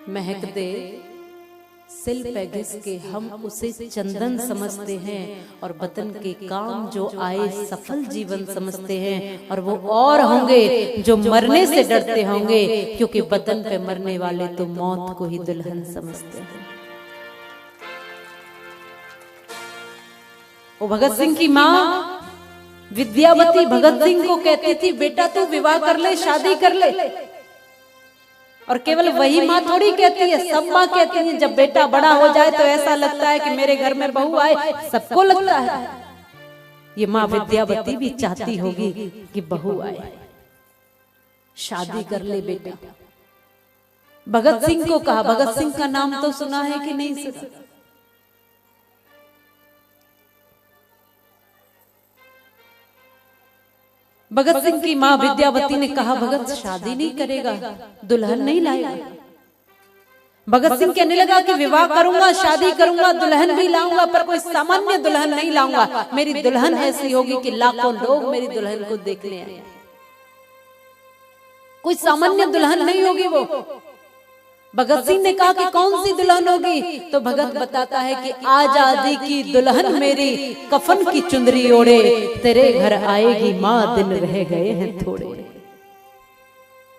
महक दे सिल पे घिस के हम उसे चंदन समझते हैं, और वतन के काम जो आए सफल जीवन समझते हैं। और वो और होंगे जो मरने से डरते होंगे, क्योंकि वतन पे मरने वाले तो मौत को ही दुल्हन समझते हैं। वो भगत सिंह की माँ विद्यावती भगत सिंह को कहती थी, बेटा तू विवाह कर ले, शादी कर ले। और केवल वही माँ थोड़ी कहती है, सब माँ कहती है जब बेटा बड़ा हो जाए तो ऐसा लगता है कि मेरे घर में बहू आए, सबको लगता है। ये माँ विद्यावती भी चाहती होगी कि बहू आए, शादी कर ले बेटा। भगत सिंह को कहा, भगत सिंह का नाम तो सुना है कि नहीं सुना? भगत सिंह की मां विद्यावती ने कहा, भगत शादी नहीं करेगा, दुल्हन नहीं लाएगा। भगत सिंह कहने लगा कि विवाह करूंगा, शादी करूंगा, दुल्हन भी लाऊंगा, पर कोई सामान्य दुल्हन नहीं लाऊंगा। मेरी दुल्हन ऐसी होगी कि लाखों लोग मेरी दुल्हन को देखने आए। कोई सामान्य दुल्हन नहीं होगी वो। भगत सिंह ने कहा कि कौन सी दुल्हन होगी? तो भगत बताता है कि आजादी की दुल्हन मेरी कफन की चुंदरी ओढ़े, तेरे घर आएगी माँ दिन रह गए हैं थोड़े।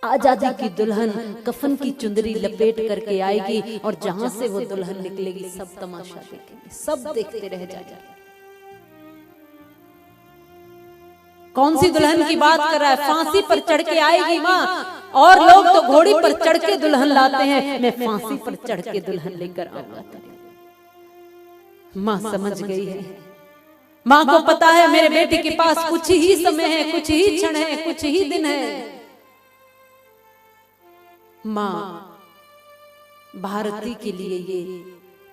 आजादी की दुल्हन कफन की चुंदरी लपेट करके आएगी, और जहां से वो दुल्हन निकलेगी सब तमाशा देखेंगे, सब देखते रह जाएंगे। कौन सी दुल्हन की बात कर रहा है? फांसी पर चढ़ के आएगी माँ, और लोग तो घोड़ी पर चढ़ के दुल्हन लाते हैं, मैं फांसी पर चढ़ के दुल्हन लेकर आऊंगा। माँ समझ गई है, माँ को पता है मेरे बेटे के पास कुछ ही समय है, कुछ ही क्षण है, कुछ ही दिन है। माँ भारती के लिए ये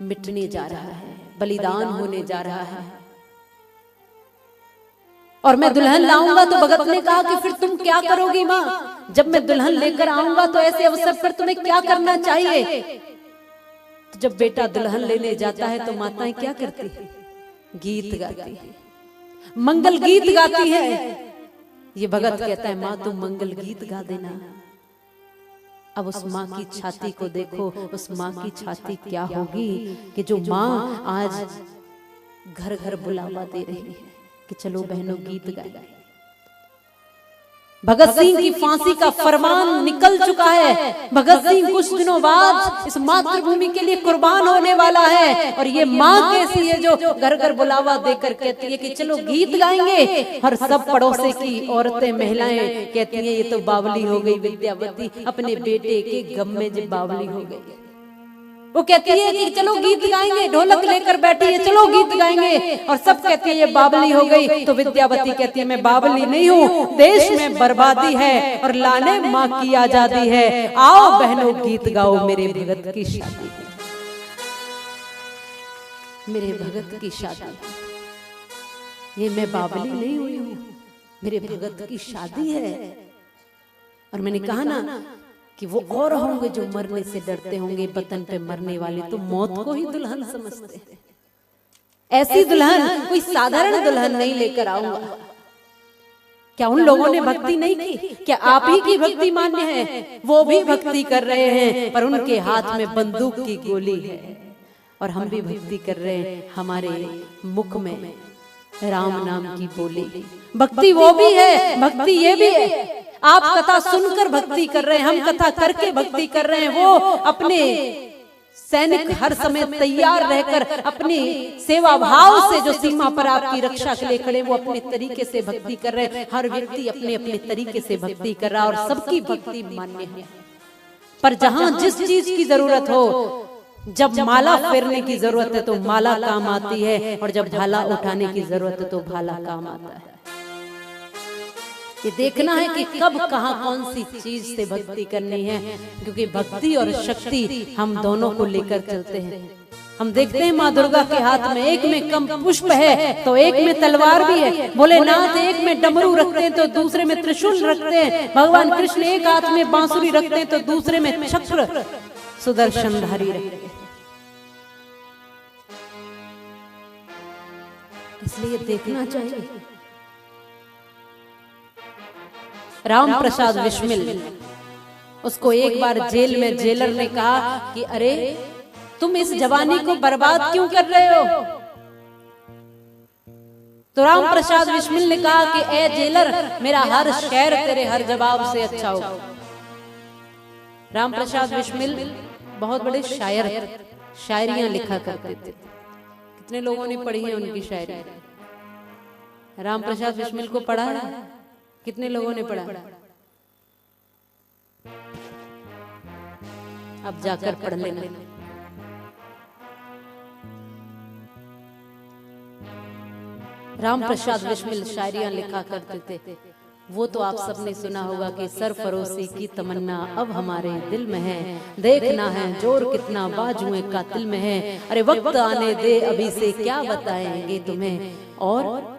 मिटने जा रहा है, बलिदान होने जा रहा है, और मैं दुल्हन लाऊंगा। तो भगत ने कहा कि फिर तुम क्या करोगी माँ? जब मैं दुल्हन लेकर आऊंगा तो ऐसे अवसर पर तुम्हें क्या करना चाहिए? तो जब बेटा दुल्हन लेने जाता है तो माताएं क्या करती है? गीत गाती है, मंगल गीत गाती है। ये भगत कहता है, माँ तुम मंगल गीत गा देना। अब उस माँ की छाती को देखो, उस माँ की छाती क्या होगी कि जो माँ आज घर घर बुलावा दे रही है कि चलो बहनों गीत गाए। भगत सिंह की फांसी का फरमान निकल चुका है। भगत सिंह कुछ दिनों बाद इस मातृभूमि के लिए कुर्बान होने वाला है, और ये माँ कैसी है जो घर घर बुलावा देकर कहती है कि चलो गीत गाएंगे, और सब पड़ोसे की औरतें महिलाएं कहती हैं ये तो बावली हो गई विद्यावती, अपने बेटे के गम में जो बावली हो गई। वो कहती है कि चलो गीत गाएंगे, ढोलक लेकर बैठी है, चलो गीत गाएंगे, और सब कहती है ये बावली हो गई। तो विद्यावती कहती है मैं बावली नहीं हूँ, देश में बर्बादी है और लाने माँ की आजादी है। आओ बहनों गीत गाओ, मेरे भगत की शादी है, मेरे भगत की शादी। ये मैं बावली नहीं हुई हूँ, मेरे भगत की शादी है। और मैंने कहा ना कि वो और होंगे जो मरने से डरते होंगे, वतन पे मरने वाले तो मौत को ही दुल्हन समझते हैं। ऐसी दुल्हन कोई साधारण दुल्हन नहीं लेकर आऊंगा। क्या उन लोगों ने भक्ति नहीं की? क्या आप ही की भक्ति मान्य है? वो भी भक्ति कर रहे हैं, पर उनके हाथ में बंदूक की गोली है, और हम भी भक्ति कर रहे हैं, हमारे मुख में राम नाम की बोली। भक्ति वो भी है, भक्ति ये भी है। आप कथा सुनकर भक्ति कर रहे हैं, हम कथा करके भक्ति कर रहे हैं। वो अपने सैनिक हर समय तैयार रहकर अपनी सेवा भाव से जो सीमा पर आपकी रक्षा के लिए खड़े, वो अपने तरीके से भक्ति कर रहे हैं। हर व्यक्ति अपने अपने तरीके से भक्ति कर रहा है, और सबकी भक्ति मान्य है। पर जहां जिस चीज की जरूरत हो, जब माला फेरने की जरूरत है तो माला काम आती है, और जब भाला उठाने की जरूरत है तो भाला काम आता है। ये देखना है कि कब कहाँ कौन सी चीज से भक्ति करनी है, क्योंकि भक्ति और शक्ति हम दोनों को लेकर चलते हैं। हम देखते हैं माँ दुर्गा के हाथ में एक में कम पुष्प है तो एक में तलवार भी है। भोलेनाथ एक में डमरू रखते हैं तो दूसरे में त्रिशूल रखते हैं। भगवान कृष्ण एक हाथ में बांसुरी रखते हैं तो दूसरे में चक्र सुदर्शनधारी रखते हैं। इसलिए देखना चाहिए। राम प्रसाद बिस्मिल उसको एक बार जेल में जेलर ने कहा कि अरे तुम इस जवानी को बर्बाद क्यों कर रहे हो? तो राम प्रसाद बिस्मिल ने कहा कि ए जेलर, मेरा हर शेर तेरे हर जवाब से अच्छा होगा। राम प्रसाद बिस्मिल बहुत बड़े शायर, शायरियां लिखा करते थे। कितने लोगों ने पढ़ी है उनकी शायरी? राम प्रसाद बिस्मिल को पढ़ा है? कितने लोगों ने पढ़ा? अब जाकर पढ़ लेना। राम प्रसाद बिस्मिल शायरियां लिखा करते थे। वो तो आप सबने सुना होगा कि सरफरोशी की तमन्ना अब हमारे दिल में है, देखना है जोर कितना बाजुए कातिल में है, अरे वक्त आने दे अभी से क्या बताएंगे तुम्हें। और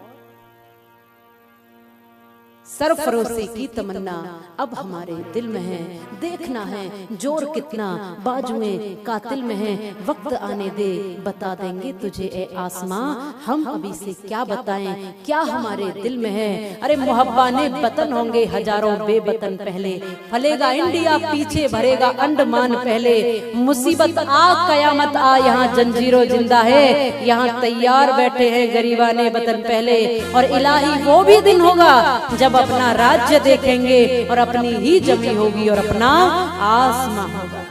सरफरोशी की तमन्ना अब हमारे दिल में है, देखना है जोर कितना बाजुए कातिल में है, वक्त आने दे बता देंगे तुझे ए आसमां, हम अभी से क्या बताएं क्या हमारे दिल में है। अरे मुहब्बाने वतन होंगे हजारों बेवतन पहले, फलेगा इंडिया पीछे भरेगा अंडमान पहले, मुसीबत आ कयामत आ यहाँ जंजीरों जिंदा है, यहाँ तैयार बैठे हैं गरीबाने वतन पहले। और इलाही वो भी दिन होगा जब अपना राज्य देखेंगे और अपनी ही जमी होगी और अपना आसमान होगा,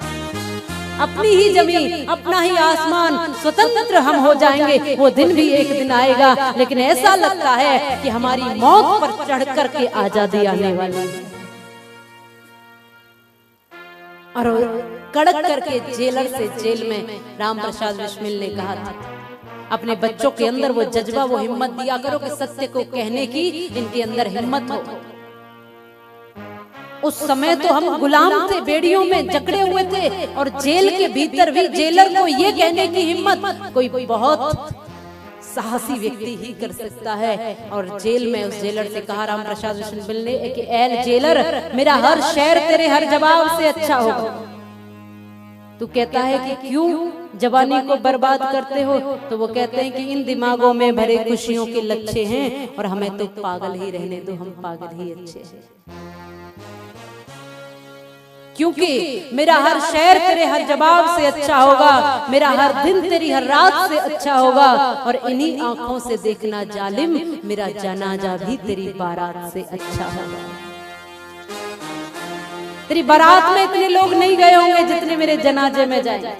अपनी ही जमी अपना ही आसमान, स्वतंत्र हम हो जाएंगे। वो दिन भी एक दिन आएगा, लेकिन ऐसा लगता है कि हमारी मौत पर चढ़ करके आजादी आने वाली है। और कड़क करके जेलर से जेल में राम प्रसाद बिस्मिल ने कहा था, अपने बच्चों के अंदर वो जज्बा, वो हिम्मत दिया करो कि सत्य को कहने की इनके अंदर हिम्मत हो। उस समय तो हम गुलाम थे, बेड़ियों में जकड़े हुए थे, और जेल के भीतर भी जेलर को ये कहने की हिम्मत कोई बहुत साहसी व्यक्ति ही कर सकता है। और जेल में उस जेलर से कहा राम प्रसाद बिस्मिल ने कि ए जेलर, मेरा हर शेर तेरे हर जवाब से अच्छा होगा। तू कहता है कि क्यों जवानी को बर्बाद करते हो? तो वो कहते हैं कि इन दिमागों में भरे खुशियों के लच्छे हैं और हमें तो पागल ही रहने दो, हम पागल ही अच्छे हैं। क्योंकि मेरा हर शेर तेरे हर जवाब से अच्छा होगा, मेरा हर दिन तेरी हर रात से अच्छा होगा, और इन्हीं आंखों से देखना जालिम, मेरा जनाजा भी तेरी बारात से अच्छा होगा। तेरी बारात में इतने लोग नहीं गए होंगे जितने मेरे जनाजे में जाए।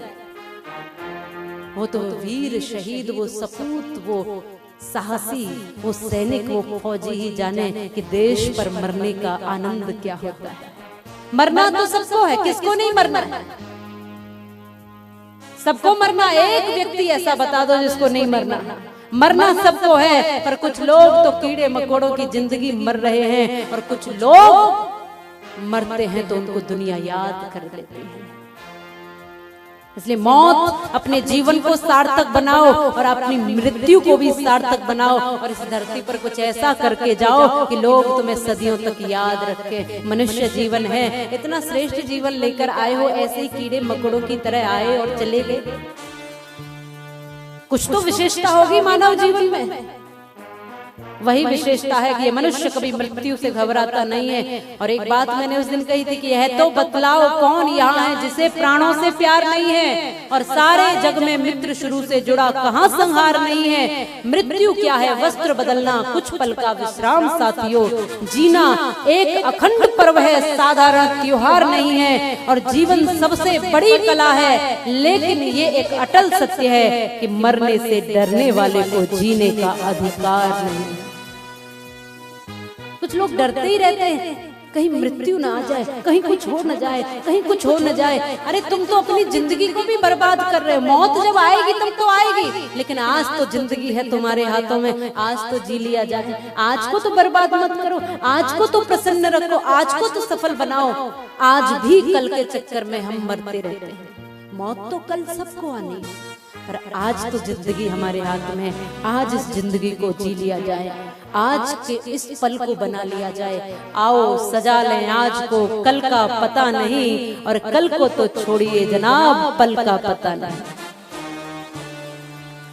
वो तो वीर शहीद, वो सपूत, वो साहसी, वो सैनिक, वो फौजी ही जाने कि देश पर मरने का आनंद क्या होता है। मरना तो सबको है, किसको नहीं मरना है? सबको मरना। एक व्यक्ति ऐसा बता दो जिसको नहीं मरना। मरना सबको है, पर कुछ लोग तो कीड़े मकोड़ों की जिंदगी मर रहे हैं, और कुछ लोग मरते हैं तो उनको दुनिया याद कर लेती है। इसलिए मौत, अपने जीवन को सार्थक बनाओ और अपनी मृत्यु को भी सार्थक बनाओ, और इस धरती पर कुछ ऐसा करके जाओ कि लोग तुम्हें सदियों तक याद रखें। मनुष्य जीवन है, इतना श्रेष्ठ जीवन लेकर आए हो, ऐसे ही कीड़े मकोड़ों की तरह आए और चले गए। कुछ तो विशेषता होगी मानव जीवन में। वही विशेषता है कि ये मनुष्य कभी मृत्यु से घबराता नहीं है। और एक बात मैंने उस दिन कही थी कि यह तो बतलाओ कौन यहाँ है जिसे प्राणों से प्यार नहीं है, और सारे जग में मित्र शुरू से जुड़ा कहाँ संहार नहीं है। मृत्यु क्या है? वस्त्र बदलना, कुछ पल का विश्राम साथियों। जीना एक अखंड पर्व है, साधारण त्योहार नहीं है। और जीवन सबसे बड़ी कला है, लेकिन ये एक अटल सत्य है कि मरने से डरने वाले को जीने का अधिकार नहीं। कुछ लोग डरते ही रहते हैं, कहीं मृत्यु ना आ जाए, कहीं कुछ हो न जाए, कहीं कुछ हो न जाए। अरे तुम तो अपनी जिंदगी को भी बर्बाद कर रहे हो। मौत जब आएगी तब तो आएगी, लेकिन आज तो जिंदगी है तुम्हारे हाथों में, आज तो जी लिया जाए। आज को तो बर्बाद मत करो, आज को तो प्रसन्न रखो, आज को तो सफल बनाओ। आज भी कल के चक्कर में हम मरते रहते हैं। मौत तो कल सबको आनी है, पर आज तो जिंदगी हमारे हाथ में। आज इस जिंदगी को जी लिया जाए, आज के इस पल को बना लिया जाए। आओ सजा लें आज को, कल का पता नहीं, और कल को तो छोड़िए जनाब, पल का पता नहीं।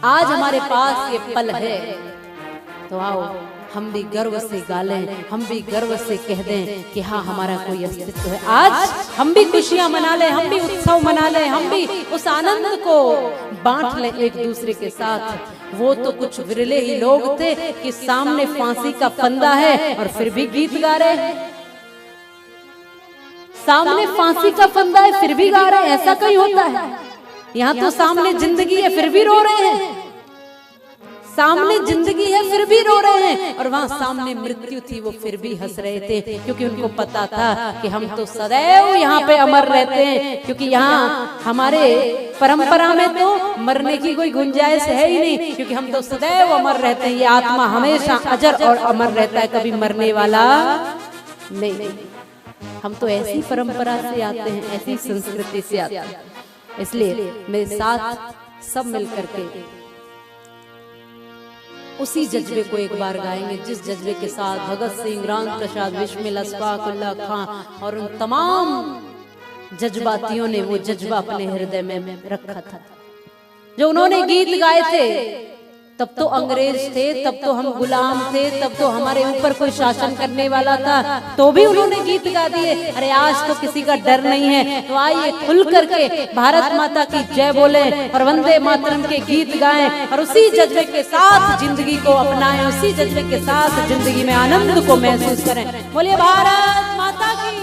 आज हमारे पास ये पल है, तो आओ हम भी गर्व से गा लें, हम भी गर्व से कह दें कि हाँ हमारा कोई अस्तित्व है। आज हम भी खुशियां मना लें, हम भी उत्सव मना लें, हम भी उस आनंद को बांट लें एक दूसरे के साथ। वो तो कुछ विरले ही लोग थे कि सामने फांसी का फंदा है और फिर भी गीत गा रहे हैं। सामने फांसी का फंदा है फिर भी गा रहे हैं, ऐसा कहीं होता है? यहाँ तो सामने जिंदगी है फिर भी रो रहे हैं। सामने जिंदगी है फिर भी रो रहे हैं, और वहां सामने मृत्यु थी वो फिर भी हंस रहे थे, क्योंकि उनको पता था कि हम तो सदैव यहाँ पे अमर रहते हैं। क्योंकि यहाँ हमारे परंपरा में तो मरने की कोई गुंजाइश है ही नहीं, क्योंकि हम तो सदैव अमर रहते हैं। ये आत्मा हमेशा अजर और अमर रहता है, कभी मरने वाला नहीं। हम तो ऐसी परंपरा से आते हैं, ऐसी संस्कृति से आते हैं। इसलिए मेरे साथ सब मिलकर के उसी जज्बे को एक बार गाएंगे, जिस जज्बे के साथ भगत सिंह, राम प्रसाद बिस्मिल, अशफाक उल्लाह खां और उन तमाम जज्बातियों ने वो जज्बा अपने हृदय में रखा था। जो उन्होंने गीत गाए थे, तब तो अंग्रेज थे, तब तो हम गुलाम थे, तब तो हमारे ऊपर कोई शासन करने वाला था, तो भी उन्होंने गीत गा दिए। अरे आज तो किसी का डर नहीं है, तो आइए खुल करके भारत माता की जय बोले और वंदे मातरम के गीत गाएं और उसी जज्बे के साथ जिंदगी को अपनाएं, उसी जज्बे के साथ जिंदगी में आनंद को महसूस करें। बोलिए भारत माता की।